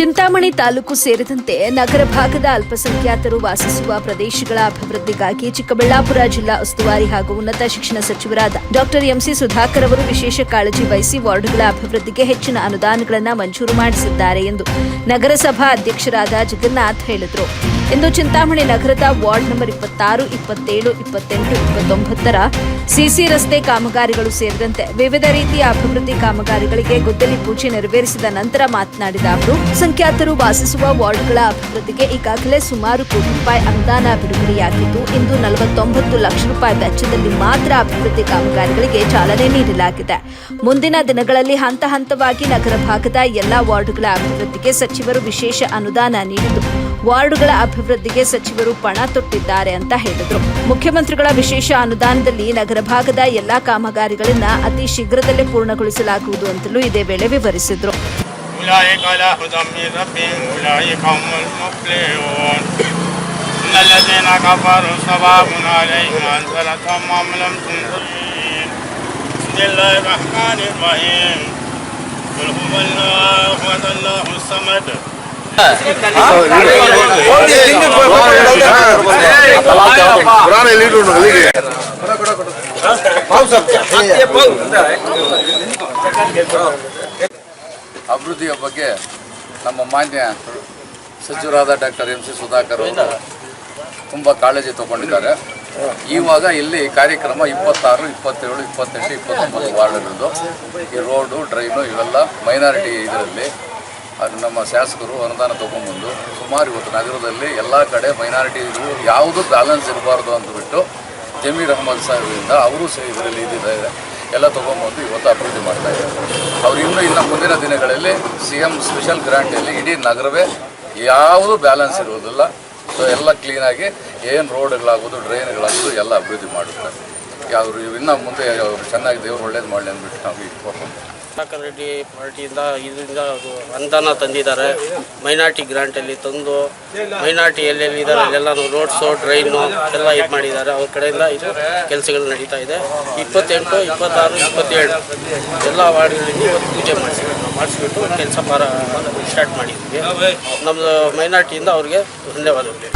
ಚಿಂತಾಮಣಿ ತಾಲೂಕು ಸೇರಿದಂತೆ ನಗರ ಭಾಗದ ಅಲ್ಪಸಂಖ್ಯಾತರು ವಾಸಿಸುವ ಪ್ರದೇಶಗಳ ಅಭಿವೃದ್ಧಿಗಾಗಿ ಚಿಕ್ಕಬಳ್ಳಾಪುರ ಜಿಲ್ಲಾ ಉಸ್ತುವಾರಿ ಹಾಗೂ ಉನ್ನತ ಶಿಕ್ಷಣ ಸಚಿವರಾದ ಡಾ ಎಂಸಿ ಸುಧಾಕರ್ ಅವರು ವಿಶೇಷ ಕಾಳಜಿ ವಹಿಸಿ ವಾರ್ಡ್ಗಳ ಅಭಿವೃದ್ಧಿಗೆ ಹೆಚ್ಚಿನ ಅನುದಾನಗಳನ್ನು ಮಂಜೂರು ಮಾಡಿಸಿದ್ದಾರೆ ಎಂದು ನಗರಸಭಾ ಅಧ್ಯಕ್ಷರಾದ ಜಗನ್ನಾಥ್ ಹೇಳಿದರು. ಇಂದು ಚಿಂತಾಮಣಿ ನಗರದ ವಾರ್ಡ್ ನಂಬರ್ 26, 27, 28, 29ರ ಸಿಸಿ ರಸ್ತೆ ಕಾಮಗಾರಿಗಳು ಸೇರಿದಂತೆ ವಿವಿಧ ರೀತಿಯ ಅಭಿವೃದ್ಧಿ ಕಾಮಗಾರಿಗಳಿಗೆ ಗುದ್ದಲಿ ಪೂಜೆ ನೆರವೇರಿಸಿದ ನಂತರ ಮಾತನಾಡಿದ ಅವರು, ಸಂಖ್ಯಾತರು ವಾಸಿಸುವ ವಾರ್ಡ್ಗಳ ಅಭಿವೃದ್ಧಿಗೆ ಈಗಾಗಲೇ ಸುಮಾರು ಕೋಟಿ ರೂಪಾಯಿ ಅನುದಾನ ಬಿಡುಗಡೆಯಾಗಿದ್ದು, ಇಂದು 49 ಲಕ್ಷ ರೂಪಾಯಿ ವೆಚ್ಚದಲ್ಲಿ ಮಾತ್ರ ಅಭಿವೃದ್ಧಿ ಕಾಮಗಾರಿಗಳಿಗೆ ಚಾಲನೆ ನೀಡಲಾಗಿದೆ. ಮುಂದಿನ ದಿನಗಳಲ್ಲಿ ಹಂತ ಹಂತವಾಗಿ ನಗರ ಭಾಗದ ಎಲ್ಲಾ ವಾರ್ಡ್ಗಳ ಅಭಿವೃದ್ಧಿಗೆ ಸಚಿವರು ವಿಶೇಷ ಅನುದಾನ ನೀಡಿದ್ದು, ವಾರ್ಡ್ಗಳ ಅಭಿವೃದ್ಧಿಗೆ ಸಚಿವರು ಪಣ ತೊಟ್ಟಿದ್ದಾರೆ ಅಂತ ಹೇಳಿದರು. ಮುಖ್ಯಮಂತ್ರಿಗಳ ವಿಶೇಷ ಅನುದಾನದಲ್ಲಿ ನಗರ ಭಾಗದ ಎಲ್ಲಾ ಕಾಮಗಾರಿಗಳನ್ನು ಅತಿ ಶೀಘ್ರದಲ್ಲೇ ಪೂರ್ಣಗೊಳಿಸಲಾಗುವುದು ಅಂತಲೂ ಇದೇ ವೇಳೆ ವಿವರಿಸಿದರು. ಅಭಿವೃದ್ಧಿಯ ಬಗ್ಗೆ ನಮ್ಮ ಮಾನ್ಯ ಸಚಿವರಾದ ಡಾಕ್ಟರ್ ಎಂಸಿ ಸುಧಾಕರ್ ಅವರು ತುಂಬ ಕಾಳಜಿ ತಗೊಂಡಿದ್ದಾರೆ. ಇವಾಗ ಇಲ್ಲಿ ಕಾರ್ಯಕ್ರಮ 26, 27, 28, 29 ವಾರ್ಡ್ಗಳದ್ದು ಈ ರೋಡು, ಡ್ರೈನು ಇವೆಲ್ಲ ಮೈನಾರಿಟಿ ಇದರಲ್ಲಿ ಅದು ನಮ್ಮ ಶಾಸಕರು ಅನುದಾನ ತೊಗೊಂಡ್ಬಂದು ಸುಮಾರು ಇವತ್ತು ನಗರದಲ್ಲಿ ಎಲ್ಲ ಕಡೆ ಮೈನಾರಿಟಿ ಯಾವುದು ಬ್ಯಾಲೆನ್ಸ್ ಇರಬಾರ್ದು ಅಂದ್ಬಿಟ್ಟು ಜಮೀರ್ ಅಹಮದ್ ಸಾಹೇಬರಿಂದ ಅವರು ಇದರಲ್ಲಿ ಇದ್ದಿದ್ದಾರೆ ಎಲ್ಲ ತೊಗೊಂಬಂದು ಇವತ್ತು ಅಭಿವೃದ್ಧಿ ಮಾಡ್ತಾಯಿದ್ದಾರೆ. ಅವರು ಇನ್ನು ಮುಂದಿನ ದಿನಗಳಲ್ಲಿ CM ಸ್ಪೆಷಲ್ ಗ್ರಾಂಟಲ್ಲಿ ಇಡೀ ನಗರವೇ ಯಾವುದು ಬ್ಯಾಲೆನ್ಸ್ ಇರುವುದಿಲ್ಲ. ಸೊ ಎಲ್ಲ ಕ್ಲೀನಾಗಿ ಏನು ರೋಡ್ಗಳಾಗೋದು, ಡ್ರೈನ್ಗಳಾಗೋದು ಎಲ್ಲ ಅಭಿವೃದ್ಧಿ ಮಾಡುತ್ತಾರೆ. ಅವರು ಇನ್ನು ಮುಂದೆ ಚೆನ್ನಾಗಿ ದೇವರು ಒಳ್ಳೇದು ಮಾಡಲಿ ಅಂದ್ಬಿಟ್ಟು ನಾವು ಇಟ್ಕೊಂಡು ಸುಧಾಕರ್ ರೆಡ್ಡಿ ಪಾರ್ಟಿಯಿಂದ ಇದರಿಂದ ಅನುದಾನ ತಂದಿದ್ದಾರೆ. ಮೈನಾರಿಟಿ ಗ್ರಾಂಟಲ್ಲಿ ತಂದು ಮೈನಾರಿಟಿ ಎಲ್ಲೆಲ್ಲಿದ್ದಾರೆ ಅಲ್ಲೆಲ್ಲ ರೋಡ್ಸು, ಡ್ರೈನು ಎಲ್ಲ ಇದು ಮಾಡಿದ್ದಾರೆ. ಅವ್ರ ಕಡೆಯಿಂದ ಇದು ಕೆಲಸಗಳು ನಡೀತಾ ಇದೆ. 28, 26, 27 ಎಲ್ಲ ವಾರ್ಡ್ಗಳಲ್ಲಿ ಇವತ್ತು ಪೂಜೆ ಮಾಡಿಸ್ಬಿಟ್ಟು ಕೆಲಸ ಸ್ಟಾರ್ಟ್ ಮಾಡಿದ್ವಿ. ನಮ್ಮದು ಮೈನಾರಿಟಿಯಿಂದ ಅವ್ರಿಗೆ ಧನ್ಯವಾದಗಳು.